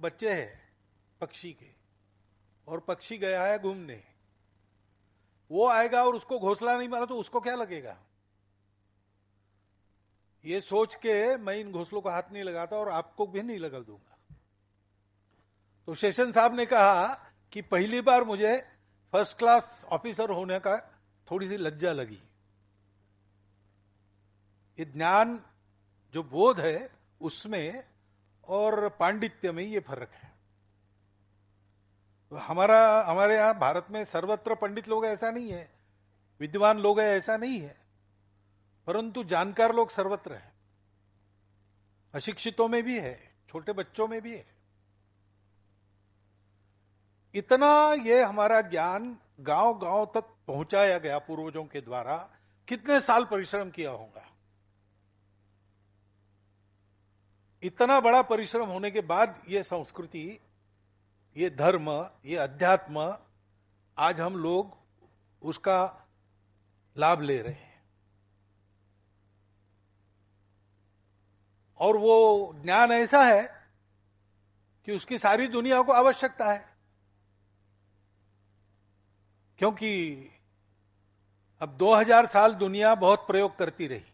बच्चे हैं पक्षी के, और पक्षी गया है घूमने, वो आएगा और उसको घोंसला नहीं मारा तो उसको क्या लगेगा? ये सोच के मैं इन घोंसलों का हाथ नहीं लगाता और आपको भी नहीं लगा दूंगा। तो शेषन साहब ने कहा कि पहली बार मुझे फर्स्ट क्लास ऑफिसर होने का थोड़ी सी लज्जा लगी। ये ज्ञान जो बोध है उसमें और पांडित्य में ये फर्क है। तो हमारे यहां भारत में सर्वत्र पंडित लोग ऐसा नहीं है, विद्वान लोग है ऐसा नहीं है, परंतु जानकार लोग सर्वत्र है, अशिक्षितों में भी है, छोटे बच्चों में भी है। इतना ये हमारा ज्ञान गांव गांव तक पहुंचाया गया पूर्वजों के द्वारा, कितने साल परिश्रम किया होगा। इतना बड़ा परिश्रम होने के बाद ये संस्कृति, ये धर्म, ये अध्यात्म, आज हम लोग उसका लाभ ले रहे हैं। और वो ज्ञान ऐसा है कि उसकी सारी दुनिया को आवश्यकता है, क्योंकि अब 2000 साल दुनिया बहुत प्रयोग करती रही।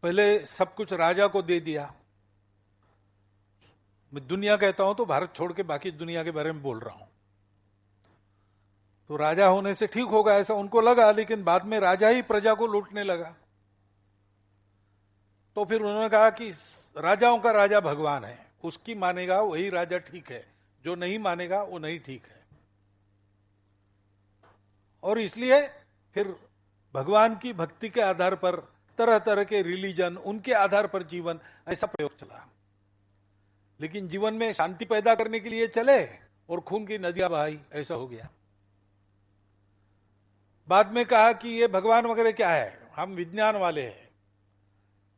पहले सब कुछ राजा को दे दिया। मैं दुनिया कहता हूं तो भारत छोड़ के बाकी दुनिया के बारे में बोल रहा हूं। तो राजा होने से ठीक होगा ऐसा उनको लगा, लेकिन बाद में राजा ही प्रजा को लूटने लगा। तो फिर उन्होंने कहा कि राजाओं का राजा भगवान है, उसकी मानेगा वही राजा ठीक है, जो नहीं मानेगा वो नहीं ठीक है। और इसलिए फिर भगवान की भक्ति के आधार पर तरह तरह के रिलीजन, उनके आधार पर जीवन, ऐसा प्रयोग चला। लेकिन जीवन में शांति पैदा करने के लिए चले और खून की नदियां बहाई, ऐसा हो गया। बाद में कहा कि ये भगवान वगैरह क्या है, हम विज्ञान वाले हैं,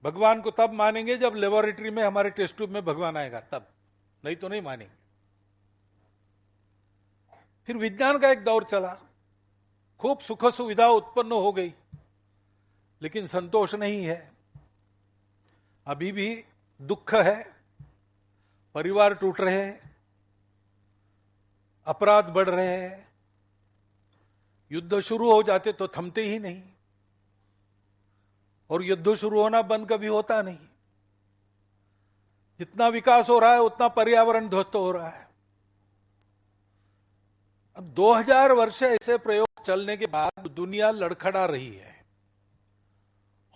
भगवान को तब मानेंगे जब लेबोरेटरी में हमारे टेस्ट ट्यूब में भगवान आएगा, तब, नहीं तो नहीं मानेंगे। फिर विज्ञान का एक दौर चला, खूब सुख सुविधा उत्पन्न हो गई, लेकिन संतोष नहीं है। अभी भी दुख है, परिवार टूट रहे हैं, अपराध बढ़ रहे हैं, युद्ध शुरू हो जाते तो थमते ही नहीं, और युद्ध शुरू होना बंद कभी होता नहीं। जितना विकास हो रहा है उतना पर्यावरण ध्वस्त हो रहा है। अब 2000 वर्ष ऐसे प्रयोग चलने के बाद दुनिया लड़खड़ा रही है,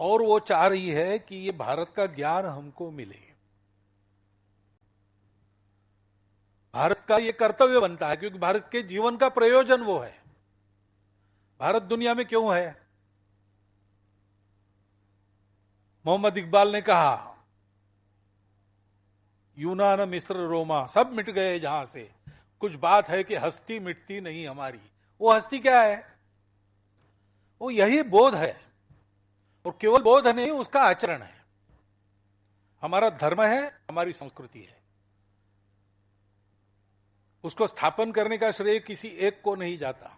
और वो चाह रही है कि ये भारत का ज्ञान हमको मिले। भारत का ये कर्तव्य बनता है, क्योंकि भारत के जीवन का प्रयोजन वो है। भारत दुनिया में क्यों है? मोहम्मद इकबाल ने कहा, यूनान मिस्र रोमा सब मिट गए जहां से, कुछ बात है कि हस्ती मिटती नहीं हमारी। वो हस्ती क्या है? वो यही बोध है, और केवल बोध नहीं, उसका आचरण है। हमारा धर्म है, हमारी संस्कृति है। उसको स्थापन करने का श्रेय किसी एक को नहीं जाता।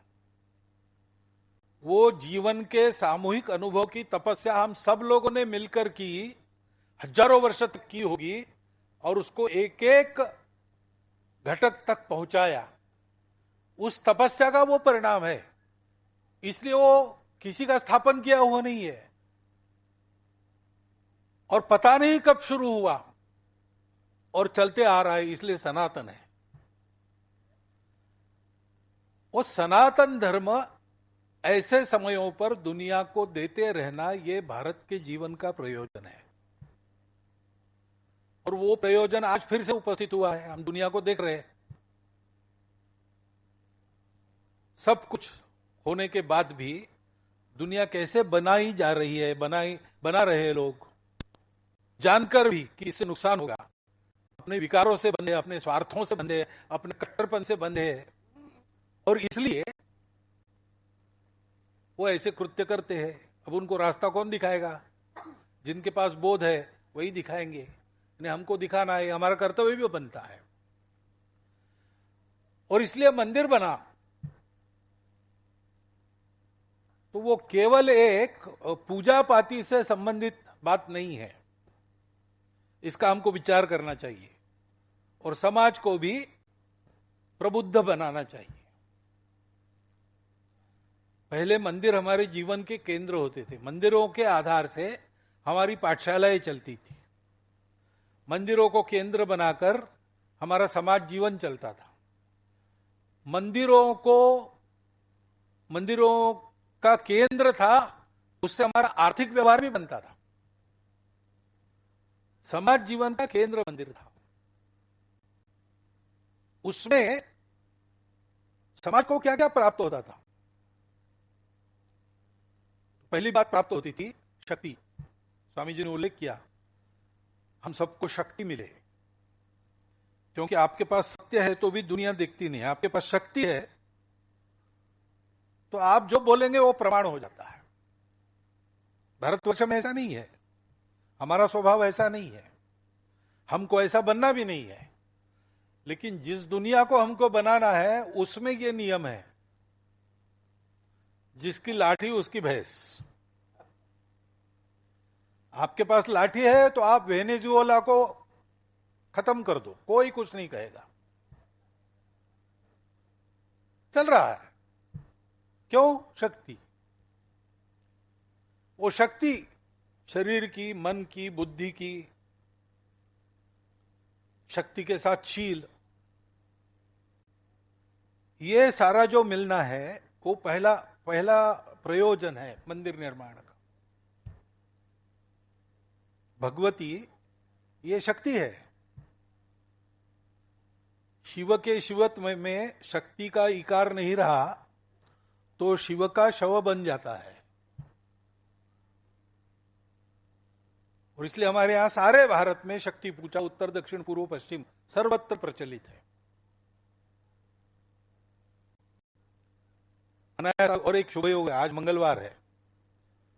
वो जीवन के सामूहिक अनुभव की तपस्या हम सब लोगों ने मिलकर की, हजारों वर्ष तक की होगी, और उसको एक एक घटक तक पहुंचाया। उस तपस्या का वो परिणाम है। इसलिए वो किसी का स्थापन किया हुआ नहीं है, और पता नहीं कब शुरू हुआ और चलते आ रहा है, इसलिए सनातन है। वो सनातन धर्म ऐसे समयों पर दुनिया को देते रहना, ये भारत के जीवन का प्रयोजन है। और वो प्रयोजन आज फिर से उपस्थित हुआ है, हम दुनिया को देख रहे हैं। सब कुछ होने के बाद भी दुनिया कैसे बनाई जा रही है, बना रहे हैं लोग, जानकर भी कि इससे नुकसान होगा। अपने विकारों से बंधे, अपने स्वार्थों से बंधे, अपने कट्टरपन से बंधे, और इसलिए वो ऐसे कृत्य करते हैं। अब उनको रास्ता कौन दिखाएगा? जिनके पास बोध है वही दिखाएंगे। इन्हें हमको दिखाना है, हमारा कर्तव्य भी बनता है। और इसलिए मंदिर बना तो वो केवल एक पूजा पाती से संबंधित बात नहीं है। इसका हमको विचार करना चाहिए और समाज को भी प्रबुद्ध बनाना चाहिए। पहले मंदिर हमारे जीवन के केंद्र होते थे। मंदिरों के आधार से हमारी पाठशालाएं चलती थी। मंदिरों को केंद्र बनाकर हमारा समाज जीवन चलता था। मंदिरों का केंद्र था, उससे हमारा आर्थिक व्यवहार भी बनता था। समाज जीवन का केंद्र मंदिर था। उसमें समाज को क्या क्या प्राप्त होता था? पहली बात प्राप्त होती थी शक्ति। स्वामी जी ने उल्लेख किया, हम सबको शक्ति मिले, क्योंकि आपके पास सत्य है तो भी दुनिया देखती नहीं है। आपके पास शक्ति है तो आप जो बोलेंगे वो प्रमाण हो जाता है। भारतवर्ष में ऐसा नहीं है, हमारा स्वभाव ऐसा नहीं है, हमको ऐसा बनना भी नहीं है। लेकिन जिस दुनिया को हमको बनाना है उसमें ये नियम है, जिसकी लाठी उसकी भैंस। आपके पास लाठी है तो आप वेनेजुएला को खत्म कर दो, कोई कुछ नहीं कहेगा। चल रहा है। क्यों? शक्ति। वो शक्ति शरीर की, मन की, बुद्धि की शक्ति के साथ शील, ये सारा जो मिलना है वो पहला प्रयोजन है मंदिर निर्माण का। भगवती ये शक्ति है। शिव के शिवत्व में शक्ति का इकार नहीं रहा तो शिव का शव बन जाता है। और इसलिए हमारे यहां सारे भारत में शक्ति पूजा उत्तर दक्षिण पूर्व पश्चिम सर्वत्र प्रचलित है। और एक शुभ योग है, आज मंगलवार है,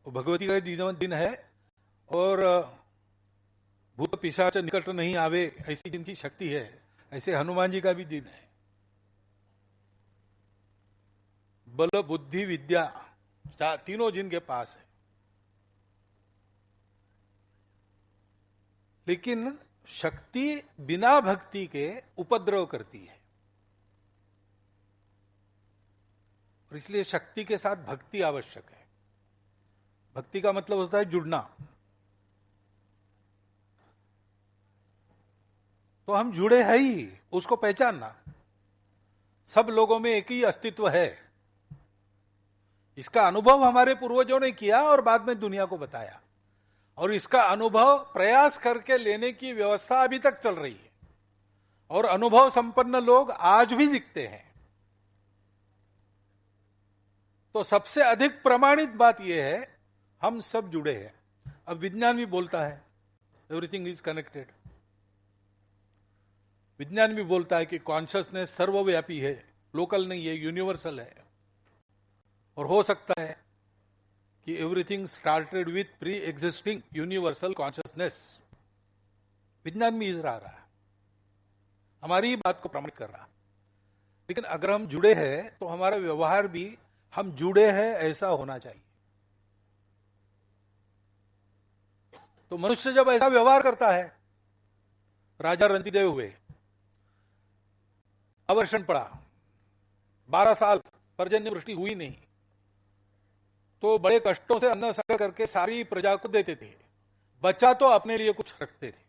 वो भगवती का दिन है। और भूत पिशाच निकट नहीं आवे, ऐसी जिनकी शक्ति है, ऐसे हनुमान जी का भी दिन है। बल बुद्धि विद्या तीनों जिनके पास है। लेकिन शक्ति बिना भक्ति के उपद्रव करती है, और इसलिए शक्ति के साथ भक्ति आवश्यक है। भक्ति का मतलब होता है जुड़ना। तो हम जुड़े हैं ही, उसको पहचानना। सब लोगों में एक ही अस्तित्व है, इसका अनुभव हमारे पूर्वजों ने किया और बाद में दुनिया को बताया। और इसका अनुभव प्रयास करके लेने की व्यवस्था अभी तक चल रही है, और अनुभव संपन्न लोग आज भी दिखते हैं। तो सबसे अधिक प्रमाणित बात यह है, हम सब जुड़े हैं। अब विज्ञान भी बोलता है एवरीथिंग इज कनेक्टेड। विज्ञान भी बोलता है कि कॉन्शियसनेस सर्वव्यापी है, लोकल नहीं है, यूनिवर्सल है। और हो सकता है कि everything started with pre existing universal consciousness. विज्ञान भी इधर आ रहा है, हमारी बात को प्रमाणित कर रहा है। लेकिन अगर हम जुड़े हैं तो हमारा व्यवहार भी हम जुड़े हैं ऐसा होना चाहिए। तो मनुष्य जब ऐसा व्यवहार करता है, राजा रंतिदेव हुए, अवर्षण पड़ा, 12 साल पर्जन्य वृष्टि हुई नहीं, तो बड़े कष्टों से अन्न संग्रह करके सारी प्रजा को देते थे, बचा तो अपने लिए कुछ रखते थे।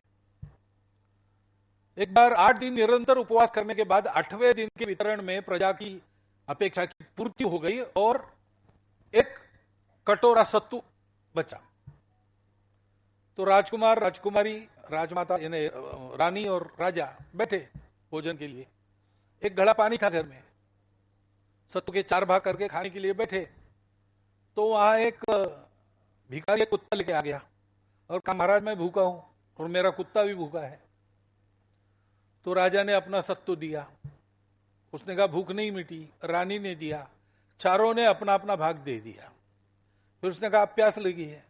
एक बार 8 दिन निरंतर उपवास करने के बाद 8वें दिन के वितरण में प्रजा की अपेक्षा की पूर्ति हो गई और एक कटोरा सत्तू बचा। तो राजकुमार, राजकुमारी, राजमाता यानी रानी और राजा बैठे भोजन के लिए। एक घड़ा पानी था घर में, सत्तू के 4 भाग करके खाने के लिए बैठे। तो वहां एक भिखारी कुत्ता लेके आ गया और कहा, महाराज मैं भूखा हूं और मेरा कुत्ता भी भूखा है। तो राजा ने अपना सत्तू दिया, उसने कहा भूख नहीं मिटी। रानी ने दिया, चारों ने अपना अपना भाग दे दिया। फिर उसने कहा प्यास लगी है,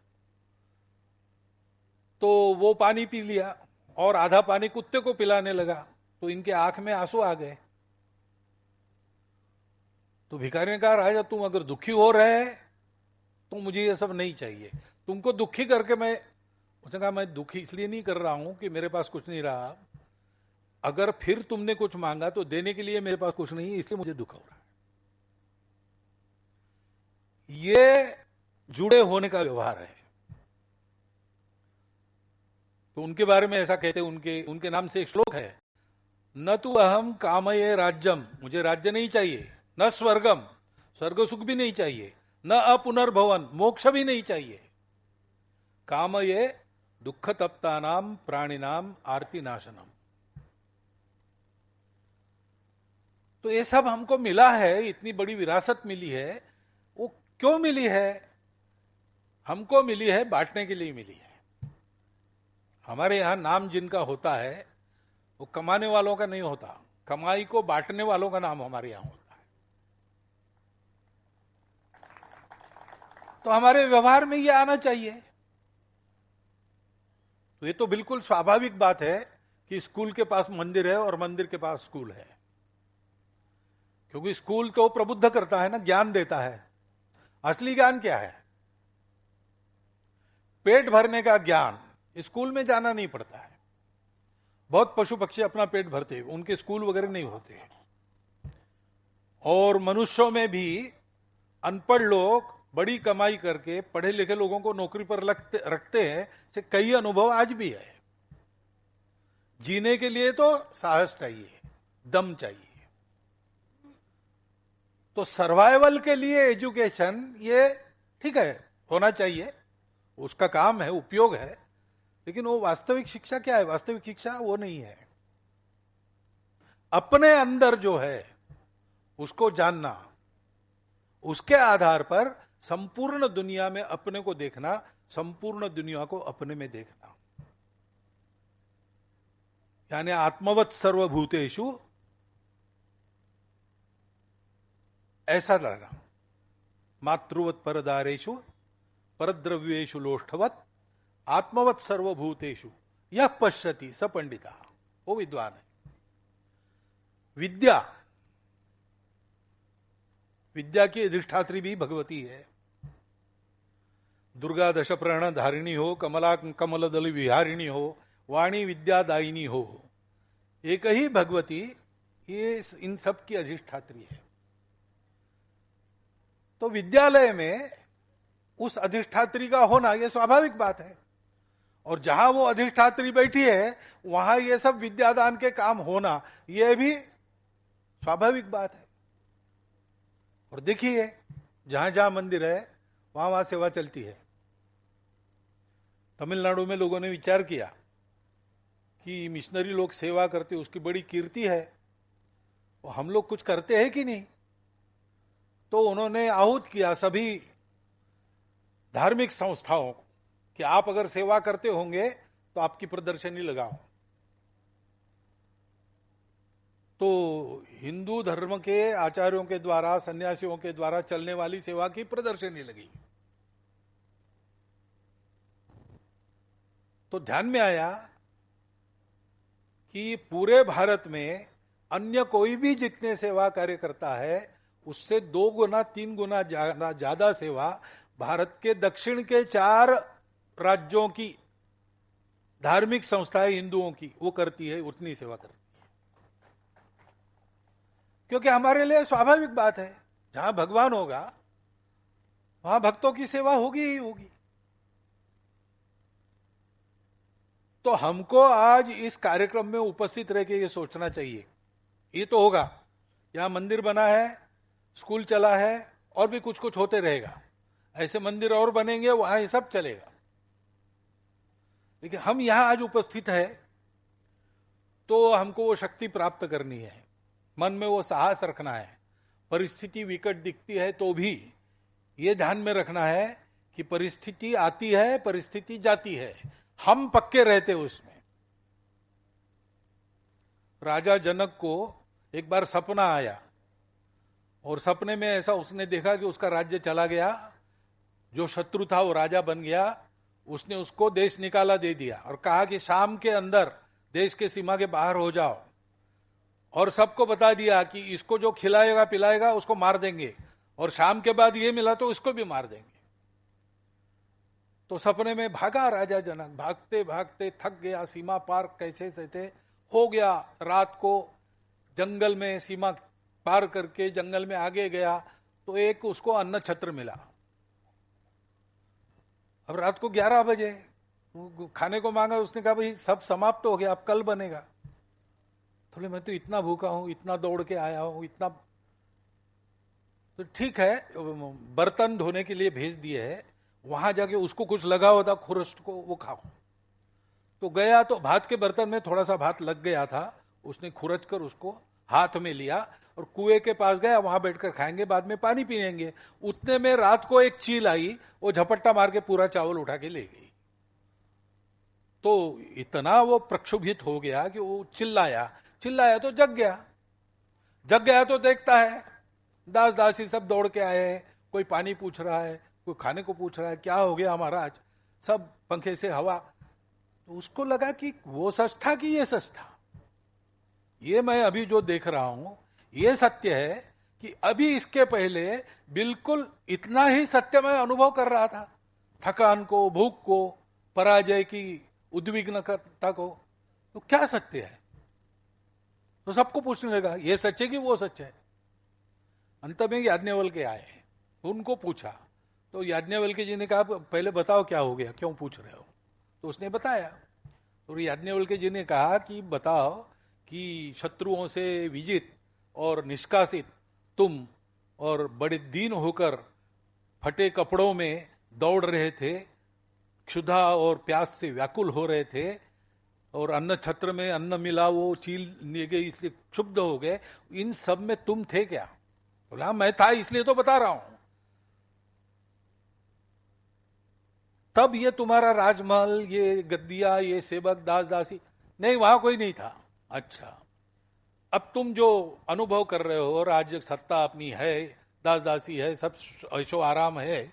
तो वो पानी पी लिया और आधा पानी कुत्ते को पिलाने लगा। तो इनके आंख में आंसू आ गए। तो भिखारी ने कहा, राजा तुम अगर दुखी हो रहे तो मुझे ये सब नहीं चाहिए, तुमको दुखी करके मैं उसने कहा मैं दुखी इसलिए नहीं कर रहा हूं कि मेरे पास कुछ नहीं रहा, अगर फिर तुमने कुछ मांगा तो देने के लिए मेरे पास कुछ नहीं है, इसलिए मुझे दुख हो रहा है। ये जुड़े होने का व्यवहार है। तो उनके बारे में ऐसा कहते हैं, उनके नाम से एक श्लोक है, न तु अहम कामये राज्यम, मुझे राज्य नहीं चाहिए, न स्वर्गम, स्वर्ग सुख भी नहीं चाहिए, न अपुनर्भवन, मोक्ष भी नहीं चाहिए, कामये दुख तप्तानाम प्राणिनाम आरती नाशनम। तो ये सब हमको मिला है, इतनी बड़ी विरासत मिली है, वो क्यों मिली है? हमको मिली है बांटने के लिए मिली है। हमारे यहां नाम जिनका होता है वो कमाने वालों का नहीं होता, कमाई को बांटने वालों का नाम हमारे यहां होता है। तो हमारे व्यवहार में ये आना चाहिए। तो ये तो बिल्कुल स्वाभाविक बात है कि स्कूल के पास मंदिर है और मंदिर के पास स्कूल है, क्योंकि स्कूल तो प्रबुद्ध करता है ना, ज्ञान देता है। असली ज्ञान क्या है? पेट भरने का ज्ञान स्कूल में जाना नहीं पड़ता है। बहुत पशु पक्षी अपना पेट भरते हैं, उनके स्कूल वगैरह नहीं होते। और मनुष्यों में भी अनपढ़ लोग बड़ी कमाई करके पढ़े लिखे लोगों को नौकरी पर रखते हैं, से कई अनुभव आज भी है। जीने के लिए तो साहस चाहिए, दम चाहिए। तो सर्वाइवल के लिए एजुकेशन ये ठीक है, होना चाहिए, उसका काम है, उपयोग है, लेकिन वो वास्तविक शिक्षा क्या है? वास्तविक शिक्षा वो नहीं है। अपने अंदर जो है उसको जानना, उसके आधार पर संपूर्ण दुनिया में अपने को देखना, संपूर्ण दुनिया को अपने में देखना, यानी आत्मवत् सर्वभूतेषु ऐसा लगा, मातृवत् परदारेषु परद्रव्येषु लोष्ठवत् आत्मवत् सर्वभूतेषु यह पश्यति स पंडिता, वो विद्वान है। विद्या की अधिष्ठात्री भी भगवती है। दुर्गा दश प्रण धारिणी हो, कमला कमल दल विहारिणी हो, वाणी विद्यादायिनी हो, एक ही भगवती ये इन सब की अधिष्ठात्री है। तो विद्यालय में उस अधिष्ठात्री का होना यह स्वाभाविक बात है, और जहां वो अधिष्ठात्री बैठी है वहां ये सब विद्यादान के काम होना यह भी स्वाभाविक बात है। और देखिए जहां जहां मंदिर है वहां वहां सेवा चलती है। तमिलनाडु में लोगों ने विचार किया कि मिशनरी लोग सेवा करते, उसकी बड़ी कीर्ति है, और हम लोग कुछ करते हैं कि नहीं। तो उन्होंने आहूत किया सभी धार्मिक संस्थाओं को कि आप अगर सेवा करते होंगे तो आपकी प्रदर्शनी लगाओ। तो हिंदू धर्म के आचार्यों के द्वारा, सन्यासियों के द्वारा चलने वाली सेवा की प्रदर्शनी लगी। तो ध्यान में आया कि पूरे भारत में अन्य कोई भी जितने सेवा कार्य करता है उससे 2 गुना 3 गुना ज्यादा सेवा भारत के दक्षिण के 4 राज्यों की धार्मिक संस्थाएं हिंदुओं की वो करती है, उतनी सेवा करती है। क्योंकि हमारे लिए स्वाभाविक बात है, जहां भगवान होगा वहां भक्तों की सेवा होगी ही होगी। तो हमको आज इस कार्यक्रम में उपस्थित रह के ये सोचना चाहिए, ये तो होगा, यहां मंदिर बना है, स्कूल चला है, और भी कुछ कुछ होते रहेगा, ऐसे मंदिर और बनेंगे, वहां ये सब चलेगा। लेकिन हम यहां आज उपस्थित है तो हमको वो शक्ति प्राप्त करनी है, मन में वो साहस रखना है। परिस्थिति विकट दिखती है तो भी ये ध्यान में रखना है कि परिस्थिति आती है, परिस्थिति जाती है, हम पक्के रहते उसमें। राजा जनक को एक बार सपना आया, और सपने में ऐसा उसने देखा कि उसका राज्य चला गया, जो शत्रु था वो राजा बन गया, उसने उसको देश निकाला दे दिया और कहा कि शाम के अंदर देश के सीमा के बाहर हो जाओ, और सबको बता दिया कि इसको जो खिलाएगा पिलाएगा उसको मार देंगे, और शाम के बाद ये मिला तो इसको भी मार देंगे। तो सपने में भागा राजा जनक, भागते भागते थक गया, सीमा पार कैसे सहते हो गया। रात को जंगल में सीमा पार करके जंगल में आगे गया तो एक उसको अन्न छत्र मिला। अब रात को 11 बजे खाने को मांगा, उसने कहा भाई सब समाप्त हो गया, अब कल बनेगा। बोले मैं तो इतना भूखा हूं, इतना दौड़ के आया हूं, इतना। तो ठीक है, बर्तन धोने के लिए भेज दिए है, वहां जाके उसको कुछ लगा होता खुरस्ट को, वो खाओ। तो गया तो भात के बर्तन में थोड़ा सा भात लग गया था, उसने खुरच कर उसको हाथ में लिया और कुएं के पास गया, वहां बैठकर खाएंगे, बाद में पानी पीएंगे। उतने में रात को एक चील आई, वो झपट्टा मार के पूरा चावल उठा के ले गई। तो इतना वो प्रक्षुभित हो गया कि वो चिल्लाया तो जग गया तो देखता है दास दासी सब दौड़ के आए हैं, कोई पानी पूछ रहा है, कोई खाने को पूछ रहा है, क्या हो गया महाराज, सब पंखे से हवा। तो उसको लगा कि वो सच था कि ये सच था। ये मैं अभी जो देख रहा हूं ये सत्य है कि अभी इसके पहले बिल्कुल इतना ही सत्य मैं अनुभव कर रहा था, थकान को, भूख को, पराजय की उद्विग्नता को। तो क्या सत्य है? तो सबको पूछने लगा ये सच है कि वो सच है। अंत में याज्ञवल्क्य आए, उनको पूछा तो याज्ञवल्क्य जी ने कहा पहले बताओ क्या हो गया, क्यों पूछ रहे हो? तो उसने बताया। तो याज्ञवल्क्य जी ने कहा कि बताओ कि शत्रुओं से विजित और निष्कासित तुम और बड़े दीन होकर फटे कपड़ों में दौड़ रहे थे, क्षुधा और प्यास से व्याकुल हो रहे थे, और अन्न छत्र में अन्न मिला वो चील ले गई इसलिए क्षुब्ध हो गए, इन सब में तुम थे क्या? बोला मैं था, इसलिए तो बता रहा हूं। तब ये तुम्हारा राजमहल, ये गद्दिया, ये सेवक, दास दासी, नहीं वहां कोई नहीं था। अच्छा, अब तुम जो अनुभव कर रहे हो, राज्य सत्ता अपनी है, दास दासी है, सब ऐशो आराम है,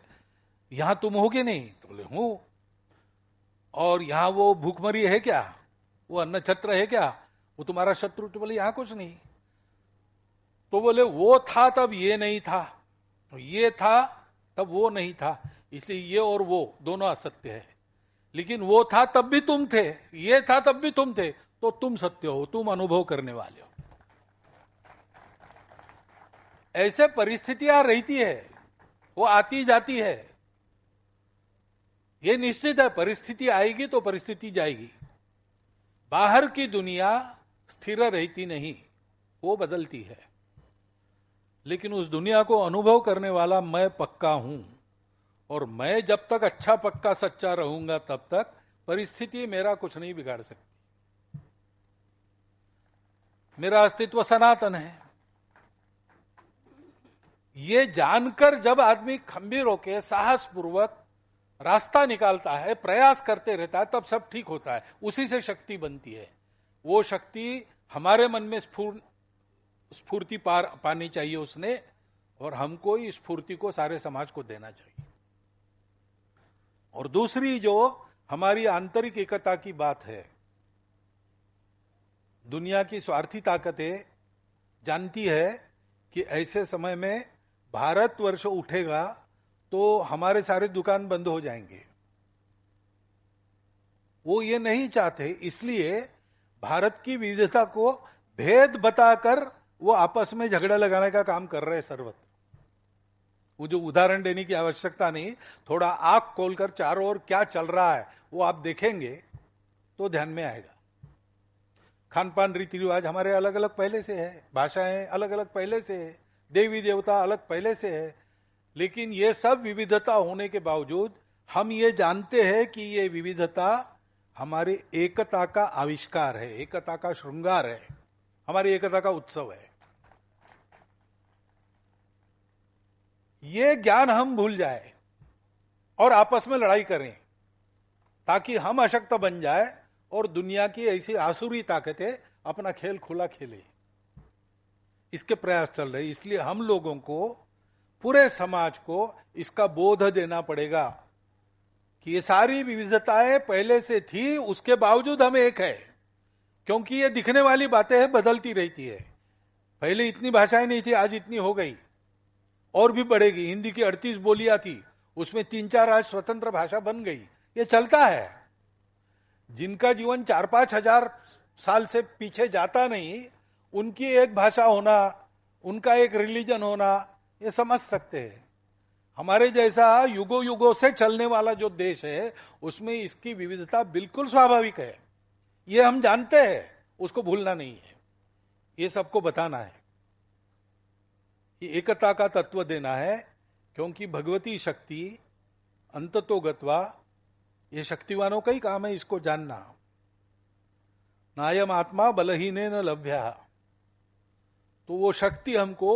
यहां तुम हो कि नहीं? तो बोले हूं। और यहां वो भूखमरी है क्या, वो अन्न छत्र है क्या, वो तुम्हारा शत्रु? तो बोले यहां कुछ नहीं। तो बोले वो था तब ये नहीं था, ये था तब वो नहीं था, इसलिए ये और वो दोनों असत्य है। लेकिन वो था तब भी तुम थे, ये था तब भी तुम थे, तो तुम सत्य हो, तुम अनुभव करने वाले हो। ऐसे परिस्थितियां रहती है, वो आती जाती है, ये निश्चित है। परिस्थिति आएगी तो परिस्थिति जाएगी। बाहर की दुनिया स्थिर रहती नहीं, वो बदलती है। लेकिन उस दुनिया को अनुभव करने वाला मैं पक्का हूं, और मैं जब तक अच्छा पक्का सच्चा रहूंगा तब तक परिस्थिति मेरा कुछ नहीं बिगाड़ सकती। मेरा अस्तित्व सनातन है। ये जानकर जब आदमी खंभीर होकर साहस पूर्वक रास्ता निकालता है, प्रयास करते रहता है, तब सब ठीक होता है। उसी से शक्ति बनती है। वो शक्ति हमारे मन में स्फूर्ति पानी चाहिए उसने, और हमको इस स्फूर्ति को सारे समाज को देना चाहिए। और दूसरी जो हमारी आंतरिक एकता की बात है, दुनिया की स्वार्थी ताकतें जानती है कि ऐसे समय में भारतवर्ष उठेगा तो हमारे सारे दुकान बंद हो जाएंगे। वो ये नहीं चाहते, इसलिए भारत की विविधता को भेद बताकर वो आपस में झगड़ा लगाने का काम कर रहे हैं सर्वत्र। वो जो उदाहरण देने की आवश्यकता नहीं, थोड़ा आंख खोलकर चारों ओर क्या चल रहा है वो आप देखेंगे तो ध्यान में आएगा। खान पान रीति रिवाज हमारे अलग अलग पहले से है, भाषाएं अलग अलग पहले से है, देवी देवता अलग पहले से है, लेकिन ये सब विविधता होने के बावजूद हम ये जानते हैं कि ये विविधता हमारे एकता का आविष्कार है, एकता का श्रृंगार है, हमारी एकता का उत्सव है। ये ज्ञान हम भूल जाए और आपस में लड़ाई करें ताकि हम अशक्त बन जाए और दुनिया की ऐसी आसुरी ताकतें अपना खेल खुला खेले। इसके प्रयास चल रहे। इसलिए हम लोगों को, पूरे समाज को इसका बोध देना पड़ेगा कि ये सारी विविधताएं पहले से थी, उसके बावजूद हम एक है। क्योंकि ये दिखने वाली बातें हैं, बदलती रहती है। पहले इतनी भाषाएं नहीं थी, आज इतनी हो गई और भी बढ़ेगी। हिंदी की 38 बोलियां थी, उसमें 3-4 आज स्वतंत्र भाषा बन गई, ये चलता है। जिनका जीवन 4-5 हजार साल से पीछे जाता नहीं, उनकी एक भाषा होना, उनका एक रिलीजन होना, ये समझ सकते हैं। हमारे जैसा युगों युगों से चलने वाला जो देश है, उसमें इसकी विविधता बिल्कुल स्वाभाविक है, ये हम जानते हैं, उसको भूलना नहीं है, ये सबको बताना है, ये एकता का तत्व देना है। क्योंकि भगवती शक्ति अंततोगत्वा, ये शक्तिवानों का ही काम है इसको जानना। नायम आत्मा बलहीने न लभ्या, तो वो शक्ति हमको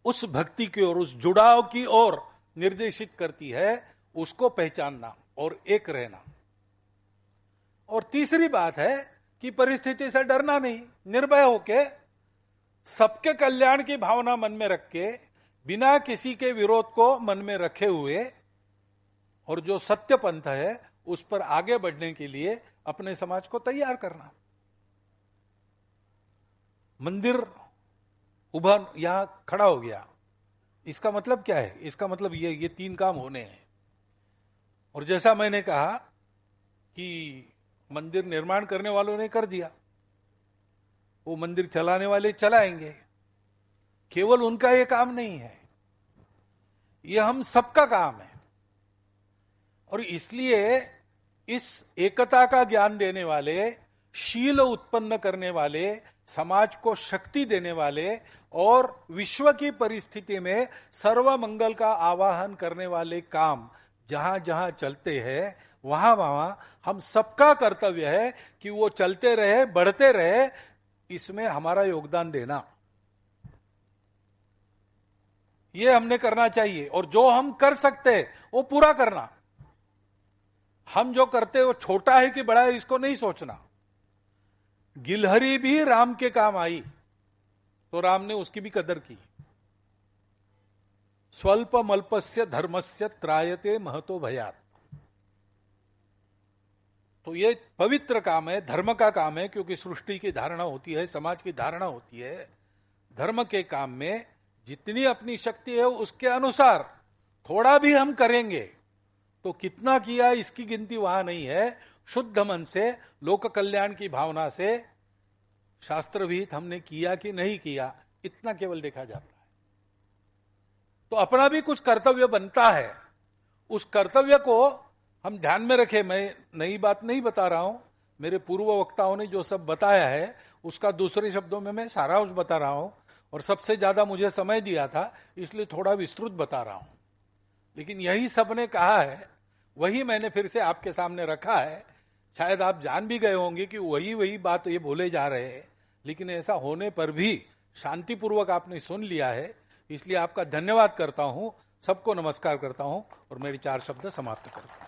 उस भक्ति की ओर, उस जुड़ाव की ओर निर्देशित करती है, उसको पहचानना और एक रहना। और तीसरी बात है कि परिस्थिति से डरना नहीं, निर्भय होके सबके कल्याण की भावना मन में रख के, बिना किसी के विरोध को मन में रखे हुए, और जो सत्य पंथ है उस पर आगे बढ़ने के लिए अपने समाज को तैयार करना। मंदिर उभा यहां खड़ा हो गया, इसका मतलब क्या है? इसका मतलब ये 3 काम होने हैं। और जैसा मैंने कहा कि मंदिर निर्माण करने वालों ने कर दिया, वो मंदिर चलाने वाले चलाएंगे, केवल उनका ये काम नहीं है, ये हम सबका काम है। और इसलिए इस एकता का ज्ञान देने वाले, शील उत्पन्न करने वाले, समाज को शक्ति देने वाले और विश्व की परिस्थिति में सर्व मंगल का आवाहन करने वाले काम जहां जहां चलते हैं, वहां वहां हम सबका कर्तव्य है कि वो चलते रहे, बढ़ते रहे, इसमें हमारा योगदान देना, ये हमने करना चाहिए। और जो हम कर सकते हैं वो पूरा करना। हम जो करते हैं वो छोटा है कि बड़ा है, इसको नहीं सोचना। गिलहरी भी राम के काम आई तो राम ने उसकी भी कदर की। स्वल्प मल्पस्य धर्मस्य त्रायते महतो भयात। तो ये पवित्र काम है, धर्म का काम है, क्योंकि सृष्टि की धारणा होती है, समाज की धारणा होती है। धर्म के काम में जितनी अपनी शक्ति है उसके अनुसार थोड़ा भी हम करेंगे तो कितना किया इसकी गिनती वहां नहीं है। शुद्ध मन से, लोक कल्याण की भावना से, शास्त्र विहित हमने किया कि नहीं किया, इतना केवल देखा जाता है। तो अपना भी कुछ कर्तव्य बनता है, उस कर्तव्य को हम ध्यान में रखें। मैं नई बात नहीं बता रहा हूं, मेरे पूर्व वक्ताओं ने जो सब बताया है उसका दूसरे शब्दों में मैं सारांश बता रहा हूं, और सबसे ज्यादा मुझे समय दिया था इसलिए थोड़ा विस्तृत बता रहा हूं। लेकिन यही सबने कहा है, वही मैंने फिर से आपके सामने रखा है। शायद आप जान भी गए होंगे कि वही बात ये बोले जा रहे हैं, लेकिन ऐसा होने पर भी शांतिपूर्वक आपने सुन लिया है, इसलिए आपका धन्यवाद करता हूं, सबको नमस्कार करता हूं और मेरी 4 शब्द समाप्त करता हूं।